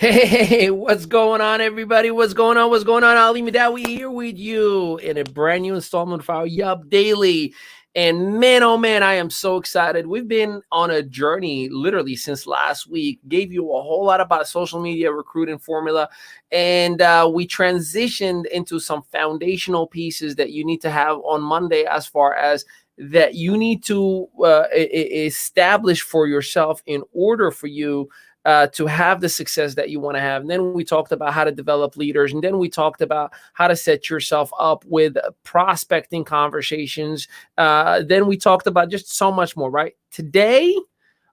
Hey, what's going on, everybody? What's going on? What's going on? Ali Midawi here with you in a brand new installment of our Yup Daily. And man, oh man, I am so excited. We've been on a journey literally since last week. Gave you a whole lot about social media recruiting formula. And we transitioned into some foundational pieces that you need to have on Monday, as far as that you need to establish for yourself in order for you to have the success that you want to have. And then we talked about how to develop leaders. And then we talked about how to set yourself up with prospecting conversations. Then we talked about just so much more, right? Today,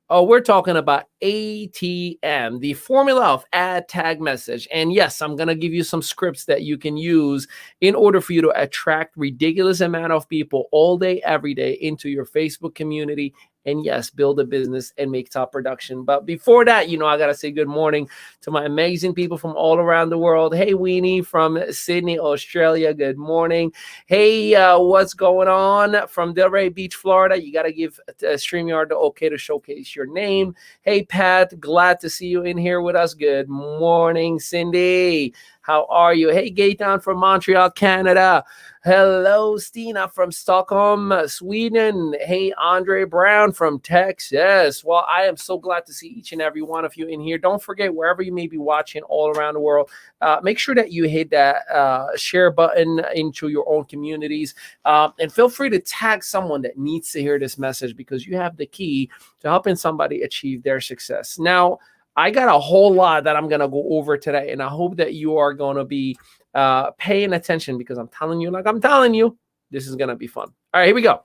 we're talking about ATM, the formula of add tag message. And yes, I'm going to give you some scripts that you can use in order for you to attract ridiculous amount of people all day, every day into your Facebook community. And yes, build a business and make top production. But before that, I got to say good morning to my amazing people from all around the world. Hey, Weenie from Sydney, Australia. Good morning. Hey, what's going on from Delray Beach, Florida? You got to give StreamYard the okay to showcase your name. Hey, Pat, glad to see you in here with us. Good morning, Cindy. How are you? Hey, Gaetan from Montreal, Canada. Hello, Stina from Stockholm, Sweden. Hey, Andre Brown from Texas. Well, I am so glad to see each and every one of you in here. Don't forget, wherever you may be watching all around the world, make sure that you hit that share button into your own communities. And feel free to tag someone that needs to hear this message, because you have the key to helping somebody achieve their success. Now, I got a whole lot that I'm going to go over today, and I hope that you are going to be paying attention, because I'm telling you, this is going to be fun. All right, here we go.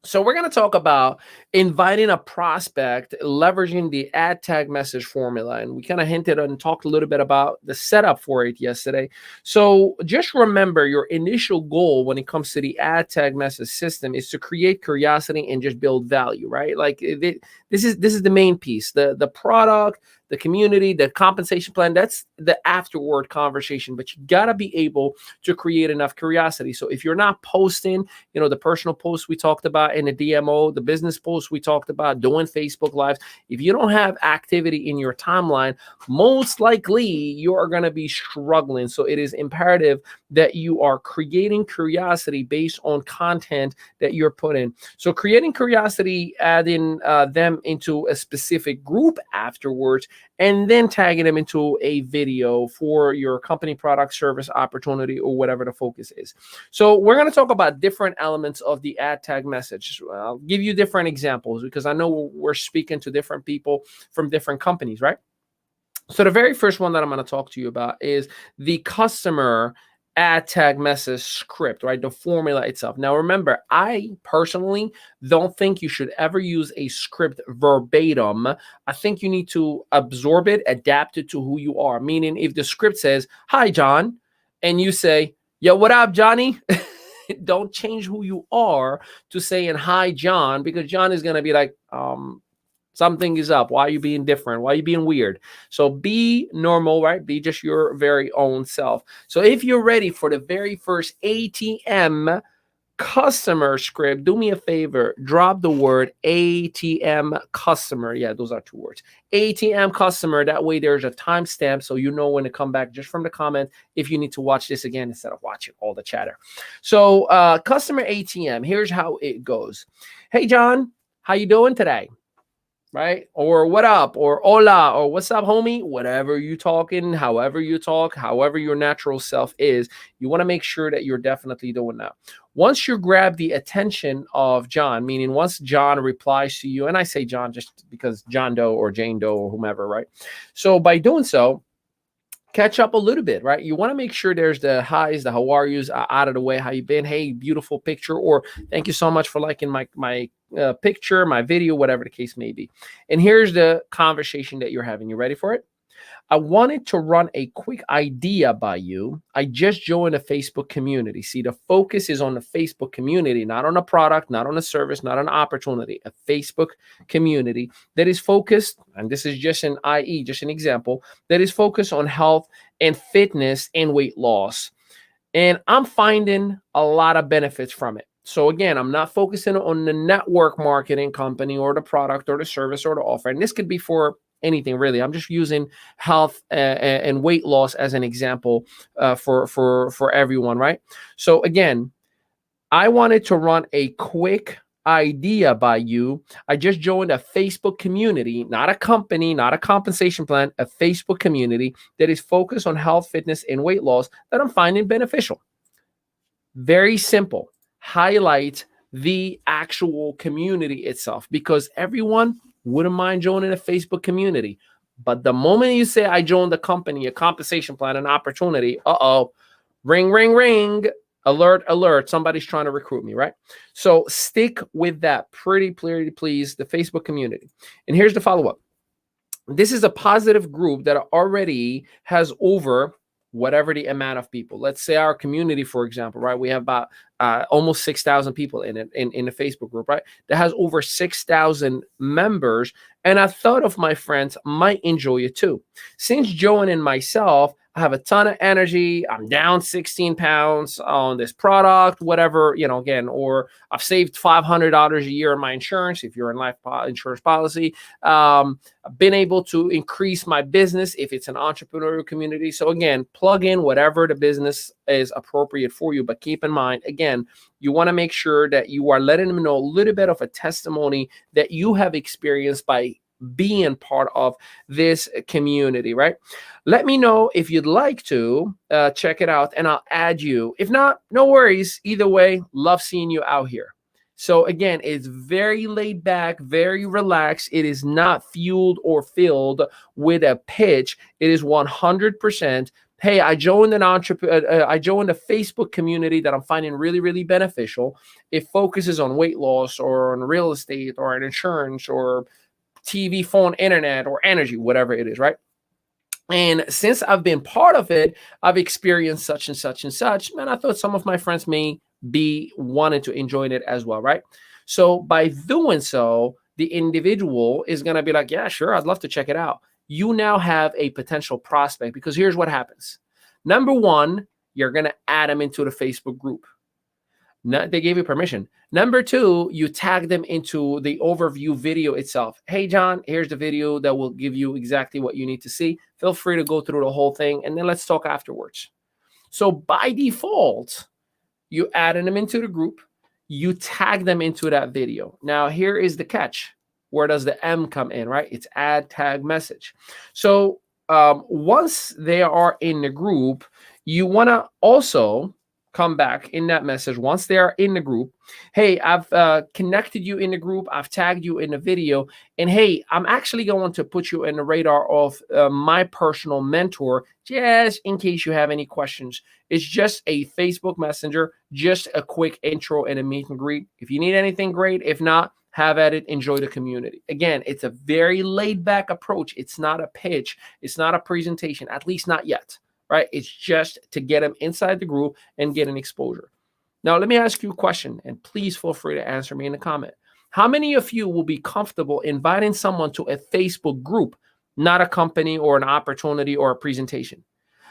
So we're going to talk about inviting a prospect, leveraging the add tag message formula. And we kind of hinted and talked a little bit about the setup for it yesterday. So just remember, your initial goal when it comes to the add tag message system is to create curiosity and just build value, right? Like this is the main piece. The product, the community, the compensation plan, that's the afterward conversation. But you got to be able to create enough curiosity. So if you're not posting, the personal posts we talked about in the DMO, the business posts we talked about, doing Facebook Lives, if you don't have activity in your timeline, most likely you are going to be struggling. So it is imperative that you are creating curiosity based on content that you're putting. So creating curiosity, adding them into a specific group afterwards, and then tagging them into a video for your company, product, service, opportunity, or whatever the focus is. So we're going to talk about different elements of the add tag message. I'll give you different examples, because I know we're speaking to different people from different companies, right? So the very first one that I'm going to talk to you about is the customer add tag message script, right? The formula itself. Now, remember, I personally don't think you should ever use a script verbatim. I think you need to absorb it, adapt it to who you are. Meaning, if the script says, "Hi, John," and you say, "Yo, what up, Johnny?" Don't change who you are to saying, "Hi, John," because John is going to be like, something is up. Why are you being different? Why are you being weird? So be normal, right? Be just your very own self. So if you're ready for the very first ATM customer script, do me a favor, drop the word ATM customer. Yeah, those are two words. ATM customer. That way there's a timestamp, so you know when to come back just from the comment if you need to watch this again instead of watching all the chatter. So customer ATM, here's how it goes. Hey, John, how you doing today? Right? Or what up? Or hola? Or what's up, homie? Whatever you talking, however you talk, however your natural self is, you want to make sure that you're definitely doing that. Once you grab the attention of John, meaning once John replies to you, and I say John just because John Doe or Jane Doe or whomever, right? So by doing so, catch up a little bit, right? You want to make sure there's the highs, the how are yous out of the way. How you been? Hey, beautiful picture. Or thank you so much for liking my picture, my video, whatever the case may be. And here's the conversation that you're having. You ready for it? I wanted to run a quick idea by you. I just joined a Facebook community. See, the focus is on the Facebook community, not on a product, not on a service, not an opportunity, a Facebook community that is focused, and this is just an IE, just an example, that is focused on health and fitness and weight loss. And I'm finding a lot of benefits from it. So again, I'm not focusing on the network marketing company or the product or the service or the offer. And this could be for anything really. I'm just using health and weight loss as an example for everyone, right? So again, I wanted to run a quick idea by you. I just joined a Facebook community, not a company, not a compensation plan, a Facebook community that is focused on health, fitness, and weight loss that I'm finding beneficial. Very simple. Highlight the actual community itself, because everyone wouldn't mind joining a Facebook community. But the moment you say, I joined the company, a compensation plan, an opportunity, ring, ring, ring, alert, alert, somebody's trying to recruit me, right? So stick with that pretty please, the Facebook community. And here's the follow-up. This is a positive group that already has over whatever the amount of people. Let's say our community, for example, right? We have about almost 6,000 people in it, in the Facebook group, right? That has over 6,000 members. And I thought of my friends might enjoy it too. Since joining myself, I have a ton of energy. I'm down 16 pounds on this product, whatever, again, or I've saved $500 a year on my insurance if you're in life insurance policy. I've been able to increase my business if it's an entrepreneurial community. So again, plug in whatever the business is appropriate for you. But keep in mind, again, you want to make sure that you are letting them know a little bit of a testimony that you have experienced by being part of this community, right? Let me know if you'd like to check it out, and I'll add you. If not, no worries. Either way, love seeing you out here. So again, it's very laid back, very relaxed. It is not fueled or filled with a pitch. It is 100%. Hey, I joined I joined a Facebook community that I'm finding really, really beneficial. It focuses on weight loss or on real estate or on insurance or TV, phone, internet, or energy, whatever it is, right? And since I've been part of it, I've experienced such and such and such. And I thought some of my friends may be wanting to enjoy it as well, right? So by doing so, the individual is going to be like, yeah, sure, I'd love to check it out. You now have a potential prospect, because here's what happens. Number one, you're going to add them into the Facebook group. They gave you permission. Number two, you tag them into the overview video itself. Hey, John, here's the video that will give you exactly what you need to see. Feel free to go through the whole thing, and then let's talk afterwards. So by default, you added them into the group. You tag them into that video. Now, here is the catch. Where does the M come in, right? It's add tag message. So once they are in the group, you want to also come back in that message once they are in the group. Hey, I've connected you in the group. I've tagged you in the video. And hey, I'm actually going to put you in the radar of my personal mentor, just in case you have any questions. It's just a Facebook Messenger, just a quick intro and a meet and greet. If you need anything, great. If not, have at it. Enjoy the community. Again, it's a very laid back approach. It's not a pitch. It's not a presentation, at least not yet. Right? It's just to get them inside the group and get an exposure. Now, let me ask you a question, and please feel free to answer me in the comment. How many of you will be comfortable inviting someone to a Facebook group, not a company or an opportunity or a presentation?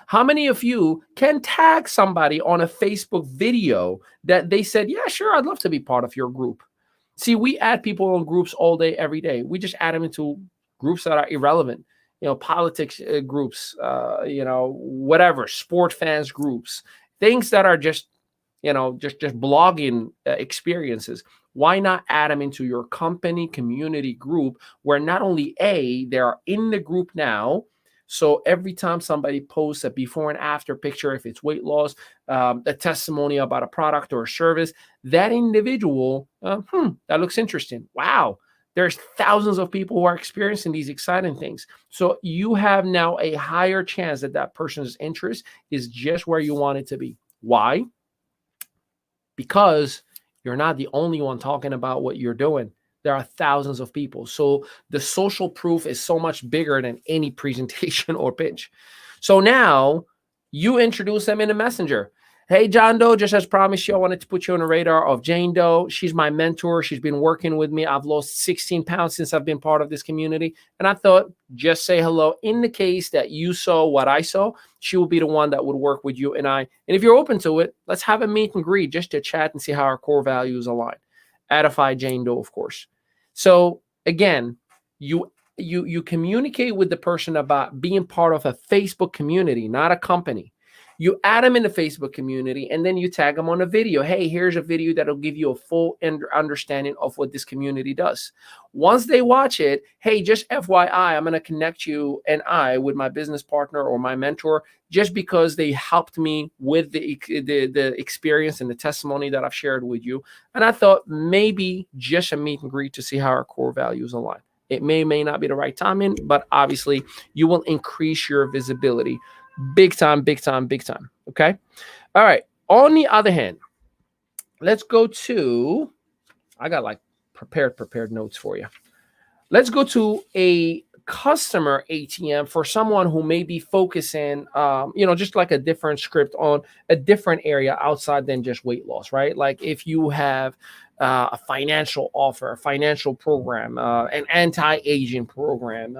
How many of you can tag somebody on a Facebook video that they said, yeah, sure, I'd love to be part of your group? See, we add people on groups all day, every day. We just add them into groups that are irrelevant. Politics groups, whatever, sport fans groups, things that are just blogging experiences. Why not add them into your company community group where not only they are in the group now, so every time somebody posts a before and after picture, if it's weight loss, a testimony about a product or a service, that individual, that looks interesting. Wow. There's thousands of people who are experiencing these exciting things. So you have now a higher chance that that person's interest is just where you want it to be. Why? Because you're not the only one talking about what you're doing. There are thousands of people. So the social proof is so much bigger than any presentation or pitch. So now you introduce them in a messenger. Hey, John Doe, just as promised you, I wanted to put you on the radar of Jane Doe. She's my mentor. She's been working with me. I've lost 16 pounds since I've been part of this community. And I thought, just say hello. In the case that you saw what I saw, she will be the one that would work with you and I. And if you're open to it, let's have a meet and greet just to chat and see how our core values align. Edify Jane Doe, of course. So again, you you communicate with the person about being part of a Facebook community, not a company. You add them in the Facebook community, and then you tag them on a video. Hey, here's a video that'll give you a full understanding of what this community does. Once they watch it, hey, just FYI, I'm going to connect you and I with my business partner or my mentor, just because they helped me with the experience and the testimony that I've shared with you. And I thought maybe just a meet and greet to see how our core values align. It may not be the right timing, but obviously you will increase your visibility. Big time, big time, big time. Okay. All right. On the other hand, let's go to, I got like prepared notes for you. Let's go to a customer ATM for someone who may be focusing, just like a different script on a different area outside than just weight loss, right? Like if you have a financial offer, a financial program, an anti-aging program,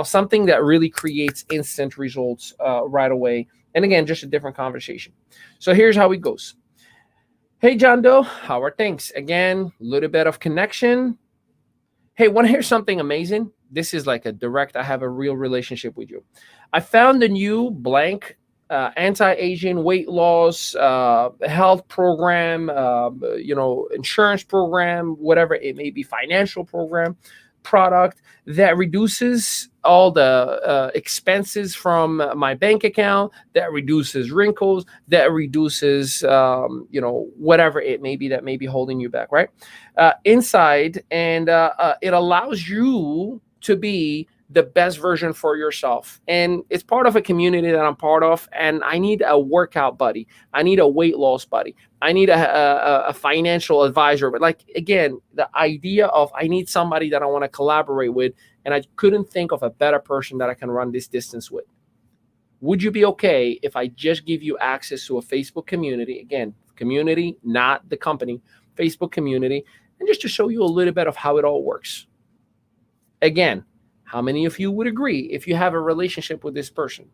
something that really creates instant results right away. And again, just a different conversation. So here's how it goes. Hey, John Doe, how are things? Again, a little bit of connection. Hey, want to hear something amazing? This is like a direct, I have a real relationship with you. I found a new blank anti-aging, weight loss, health program, insurance program, whatever it may be, financial program, product that reduces all the expenses from my bank account, that reduces wrinkles, that reduces, whatever it may be that may be holding you back, right? Inside, and it allows you to be the best version for yourself. And it's part of a community that I'm part of. And I need a workout buddy. I need a weight loss buddy. I need a financial advisor. But like, again, the idea of I need somebody that I want to collaborate with. And I couldn't think of a better person that I can run this distance with. Would you be okay if I just give you access to a Facebook community? Again, community, not the company, Facebook community. And just to show you a little bit of how it all works. Again, how many of you would agree if you have a relationship with this person?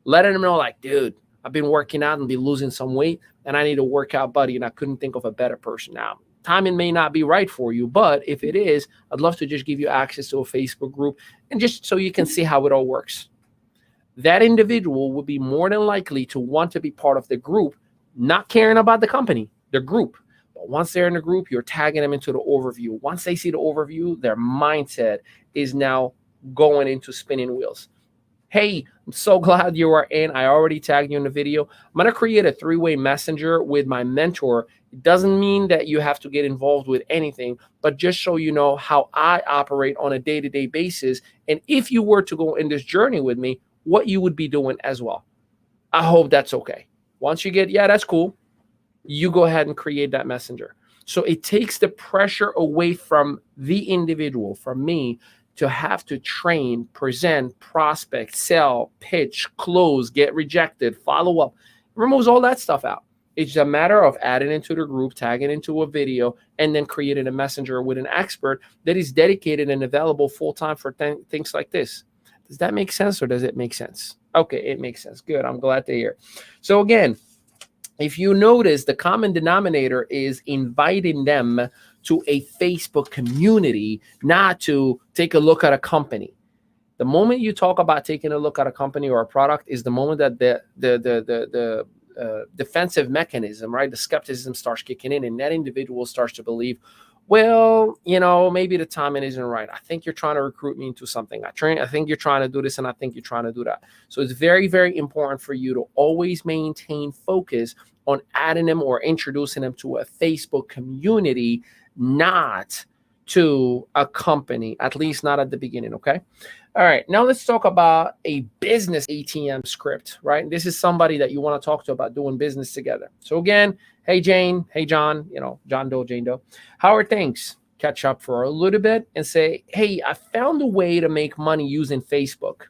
Letting them know, like, dude, I've been working out and been losing some weight, and I need a workout buddy, and I couldn't think of a better person. Now, timing may not be right for you, but if it is, I'd love to just give you access to a Facebook group and just so you can see how it all works. That individual would be more than likely to want to be part of the group, not caring about the company, the group. But once they're in the group, you're tagging them into the overview. Once they see the overview, their mindset is now going into spinning wheels. Hey, I'm so glad you are in. I already tagged you in the video. I'm going to create a three-way messenger with my mentor. It doesn't mean that you have to get involved with anything, but just so you know how I operate on a day-to-day basis. And if you were to go in this journey with me, what you would be doing as well. I hope that's okay. Once you get, yeah, that's cool, you go ahead and create that messenger. So it takes the pressure away from the individual, from me, to have to train, present, prospect, sell, pitch, close, get rejected, follow up. It removes all that stuff out. It's a matter of adding into the group, tagging into a video, and then creating a messenger with an expert that is dedicated and available full-time for things like this. Does that make sense, or does it make sense? Okay, it makes sense. Good. I'm glad to hear. So again, if you notice, the common denominator is inviting them to a Facebook community, not to take a look at a company. The moment you talk about taking a look at a company or a product is the moment that the defensive mechanism, right, the skepticism starts kicking in, and that individual starts to believe, well, maybe the timing isn't right. I think you're trying to recruit me into something. I think you're trying to do this, and I think you're trying to do that. So it's very, very important for you to always maintain focus on adding them or introducing them to a Facebook community, not to a company, at least not at the beginning, okay? All right, now let's talk about a business ATM script, right? This is somebody that you want to talk to about doing business together. So again, hey, Jane, hey, John, John Doe, Jane Doe. How are things? Catch up for a little bit and say, hey, I found a way to make money using Facebook.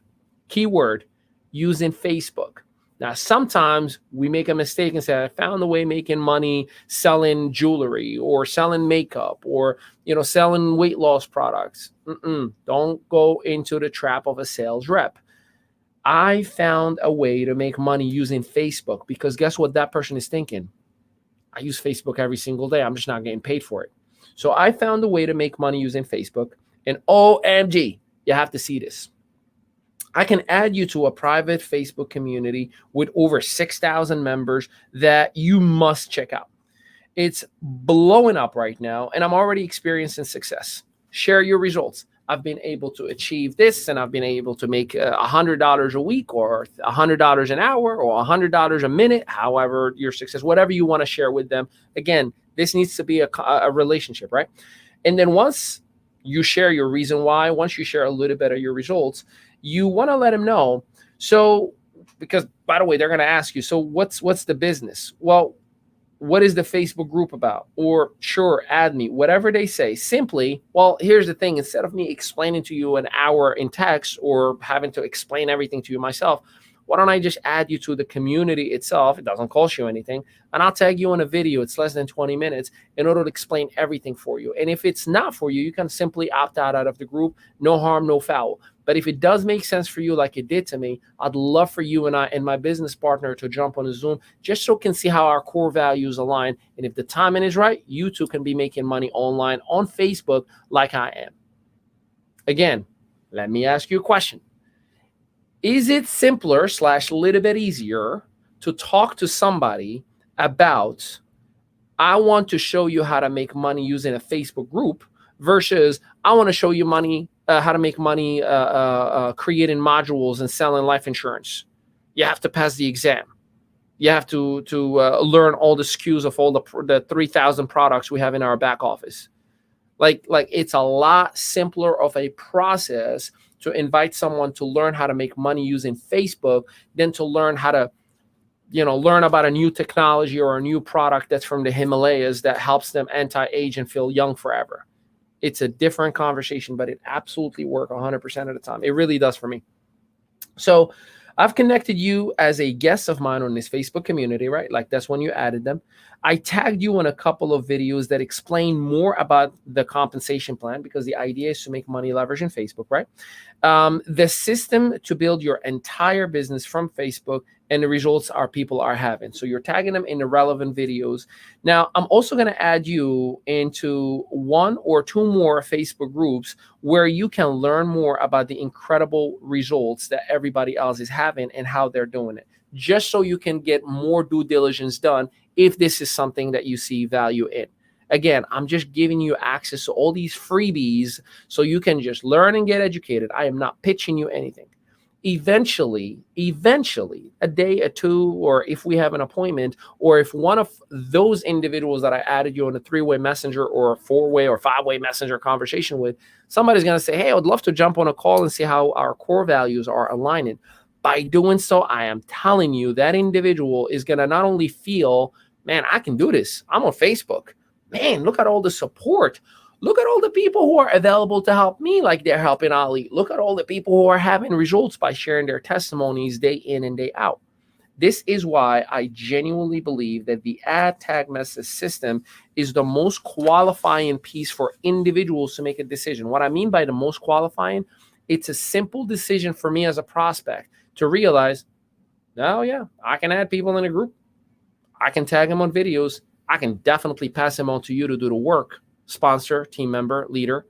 Keyword, using Facebook. Now, sometimes we make a mistake and say, I found a way making money selling jewelry or selling makeup or, selling weight loss products. Don't go into the trap of a sales rep. I found a way to make money using Facebook, because guess what that person is thinking? I use Facebook every single day. I'm just not getting paid for it. So I found a way to make money using Facebook, and OMG, You have to see this. I can add you to a private Facebook community with over 6,000 members that you must check out. It's blowing up right now, and I'm already experiencing success. Share your results. I've been able to achieve this, and I've been able to make $100 a week, or $100 an hour, or $100 a minute, however your success, whatever you want to share with them. Again, this needs to be a relationship, right? And then once you share your reason why, once you share a little bit of your results, you want to let them know. So, because by the way, they're going to ask you, so what's the business? Well, what is the Facebook group about? Or sure, add me, whatever they say. Simply, well, here's the thing. Instead of me explaining to you an hour in text or having to explain everything to you myself, why don't I just add you to the community itself? It doesn't cost you anything. And I'll tag you in a video. It's less than 20 minutes in order to explain everything for you. And if it's not for you, you can simply opt out of the group. No harm, no foul. But if it does make sense for you like it did to me, I'd love for you and I and my business partner to jump on a Zoom just so we can see how our core values align. And if the timing is right, you too can be making money online on Facebook like I am. Again, let me ask you a question. Is it simpler / a little bit easier to talk to somebody about, I want to show you how to make money using a Facebook group versus I want to show you how to make money creating modules and selling life insurance? You have to pass the exam. You have to learn all the SKUs of all the 3,000 products we have in our back office. Like it's a lot simpler of a process to invite someone to learn how to make money using Facebook than to learn how to, learn about a new technology or a new product that's from the Himalayas that helps them anti-age and feel young forever. It's a different conversation, but it absolutely works 100% of the time. It really does for me. So I've connected you as a guest of mine on this Facebook community, right? Like that's when you added them. I tagged you in a couple of videos that explain more about the compensation plan because the idea is to make money leveraging Facebook, right? The system to build your entire business from Facebook and the results our people are having. So you're tagging them in the relevant videos. Now, I'm also going to add you into 1 or 2 more Facebook groups where you can learn more about the incredible results that everybody else is having and how they're doing it, just so you can get more due diligence done if this is something that you see value in. Again, I'm just giving you access to all these freebies so you can just learn and get educated. I am not pitching you anything. Eventually, a day or 2, or if we have an appointment, or if one of those individuals that I added you on a 3-way messenger or a 4-way or 5-way messenger conversation with, somebody's going to say, hey, I would love to jump on a call and see how our core values are aligning. By doing so, I am telling you that individual is going to not only feel, man, I can do this. I'm on Facebook. Man, look at all the support. Look at all the people who are available to help me like they're helping Ali. Look at all the people who are having results by sharing their testimonies day in and day out. This is why I genuinely believe that the ad tag message system is the most qualifying piece for individuals to make a decision. What I mean by the most qualifying, it's a simple decision for me as a prospect to realize, oh yeah, I can add people in a group. I can tag them on videos. I can definitely pass them on to you to do the work. Sponsor, team member, leader.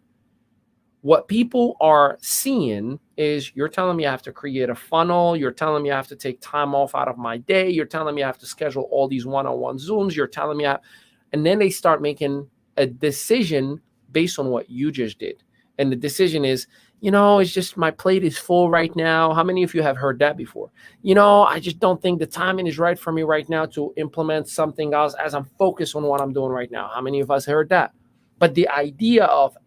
What people are seeing is you're telling me I have to create a funnel. You're telling me I have to take time off out of my day. You're telling me I have to schedule all these one-on-one Zooms. You're telling me and then they start making a decision based on what you just did. And the decision is, it's just my plate is full right now. How many of you have heard that before? I just don't think the timing is right for me right now to implement something else as I'm focused on what I'm doing right now. How many of us heard that? But the idea of,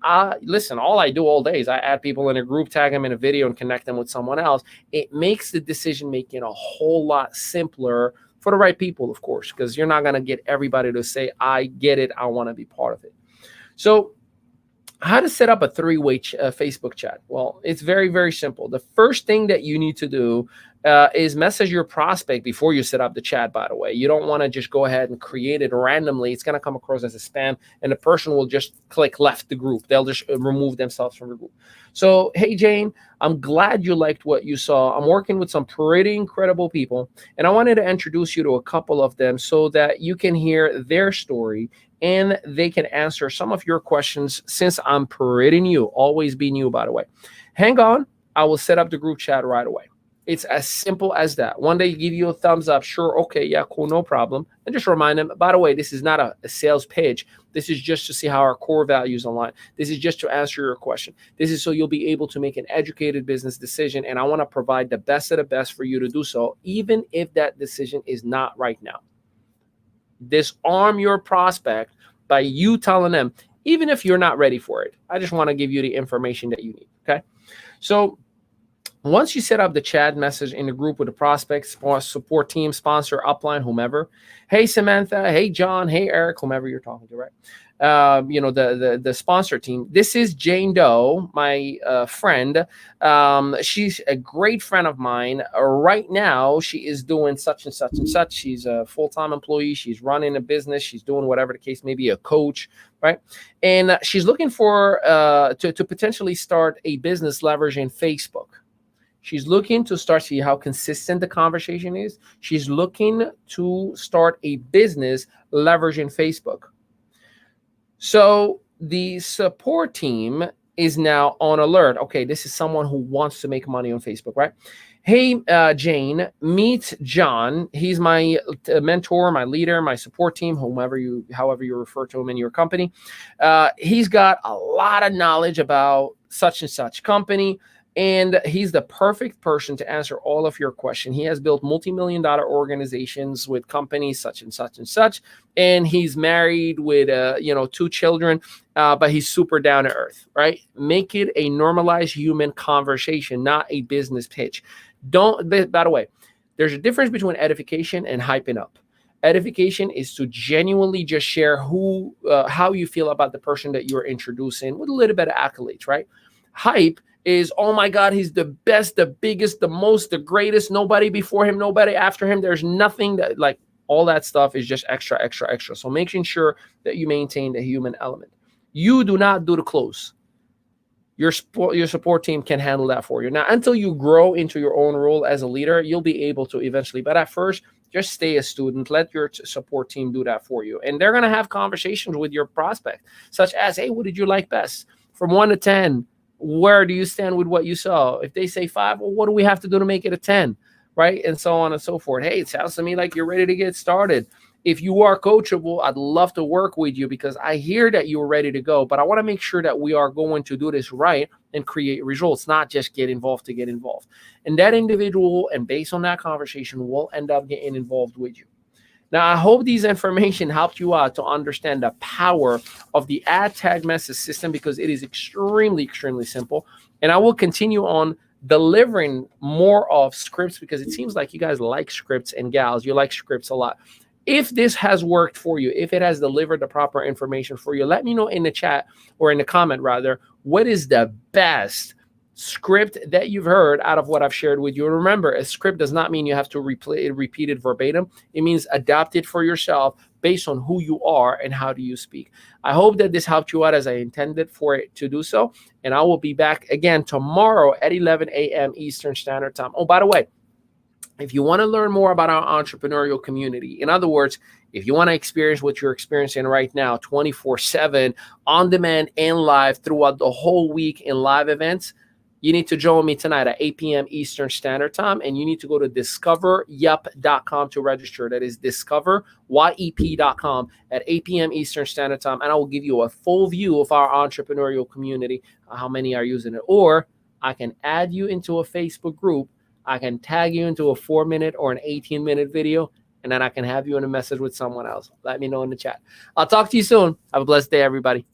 listen, all I do all day is I add people in a group, tag them in a video, and connect them with someone else. It makes the decision making a whole lot simpler for the right people, of course, because you're not going to get everybody to say, I get it, I want to be part of it. So how to set up a 3-way Facebook chat? Well, it's very, very simple. The first thing that you need to do is message your prospect before you set up the chat, by the way. You don't want to just go ahead and create it randomly. It's going to come across as a spam, and the person will just click left the group. They'll just remove themselves from the group. So, hey, Jane, I'm glad you liked what you saw. I'm working with some pretty incredible people, and I wanted to introduce you to a couple of them so that you can hear their story and they can answer some of your questions since I'm pretty new. Always be new, by the way. Hang on. I will set up the group chat right away. It's as simple as that. One day give you a thumbs up. Sure. Okay. Yeah, cool. No problem. And just remind them, by the way, this is not a sales pitch. This is just to see how our core values align. This is just to answer your question. This is so you'll be able to make an educated business decision. And I want to provide the best of the best for you to do so, even if that decision is not right now. Disarm your prospect by you telling them, even if you're not ready for it. I just want to give you the information that you need. Okay. So once you set up the chat message in the group with the prospects, support team, sponsor, upline, whomever. Hey, Samantha. Hey, John. Hey, Eric, whomever you're talking to, right? The sponsor team. This is Jane Doe, my friend. She's a great friend of mine. Right now, she is doing such and such and such. She's a full-time employee. She's running a business. She's doing whatever the case may be, a coach, right? And she's looking for to potentially start a business leveraging Facebook. She's looking to start, see how consistent the conversation is. She's looking to start a business leveraging Facebook. So the support team is now on alert. Okay, this is someone who wants to make money on Facebook, right? Hey, Jane, meet John. He's my mentor, my leader, my support team, however you refer to him in your company. He's got a lot of knowledge about such and such company. And he's the perfect person to answer all of your questions. He has built multi-million-dollar organizations with companies such and such and such. And he's married with, 2 children, but he's super down to earth, right? Make it a normalized human conversation, not a business pitch. By the way, there's a difference between edification and hyping up. Edification is to genuinely just share how you feel about the person that you're introducing with a little bit of accolades, right? Hype is, oh my God, he's the best, the biggest, the most, the greatest, nobody before him, nobody after him. There's nothing that, like, all that stuff is just extra, extra, extra. So making sure that you maintain the human element. You do not do the close. Your support team can handle that for you. Now, until you grow into your own role as a leader, you'll be able to eventually. But at first, just stay a student. Let your support team do that for you. And they're going to have conversations with your prospect, such as, hey, what did you like best? From 1 to 10. Where do you stand with what you saw? If they say 5, well, what do we have to do to make it a 10, right? And so on and so forth. Hey, it sounds to me like you're ready to get started. If you are coachable, I'd love to work with you because I hear that you're ready to go, but I want to make sure that we are going to do this right and create results, not just get involved to get involved. And that individual, and based on that conversation, will end up getting involved with you. Now, I hope these information helped you out to understand the power of the ad tag message system because it is extremely, extremely simple. And I will continue on delivering more of scripts because it seems like you guys like scripts, and gals, you like scripts a lot. If this has worked for you, if it has delivered the proper information for you, let me know in the chat, or in the comment rather, what is the best script that you've heard out of what I've shared with you. And remember, a script does not mean you have to repeat it verbatim. It means adapt it for yourself based on who you are and how do you speak. I hope that this helped you out as I intended for it to do so. And I will be back again tomorrow at 11 a.m. Eastern Standard Time. Oh, by the way, if you want to learn more about our entrepreneurial community, in other words, if you want to experience what you're experiencing right now, 24/7, on demand and live throughout the whole week in live events, you need to join me tonight at 8 p.m. Eastern Standard Time, and you need to go to discoveryep.com to register. That is discoveryep.com at 8 p.m. Eastern Standard Time, and I will give you a full view of our entrepreneurial community, how many are using it. Or I can add you into a Facebook group. I can tag you into a 4-minute or an 18-minute video, and then I can have you in a message with someone else. Let me know in the chat. I'll talk to you soon. Have a blessed day, everybody.